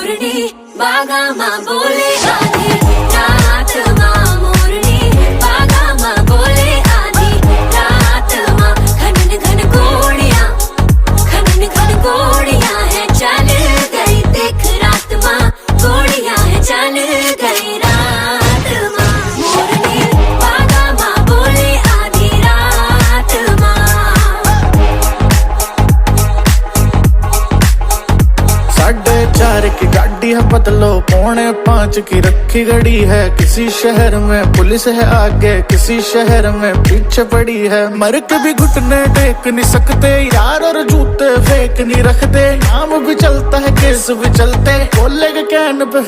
मोरनी बागा माँ बोले आधी रात माँ मोरनी बागा माँ बोले आधी रात माँ घन घन घोड़ियाँ है चल गई देख रात माँ घोड़ियाँ है चल गई रात माँ मोरनी बागा माँ बोले आधी रात माँ 4:30 की गाड़ी है बदलो 4:45 की रखी गड़ी है। किसी शहर में पुलिस है आगे किसी शहर में पीछे पड़ी है। मर के भी घुटने टेक नहीं सकते यार और जूते फेंक नहीं रखते। नाम भी चलता है केस भी चलते बोले के कैन पे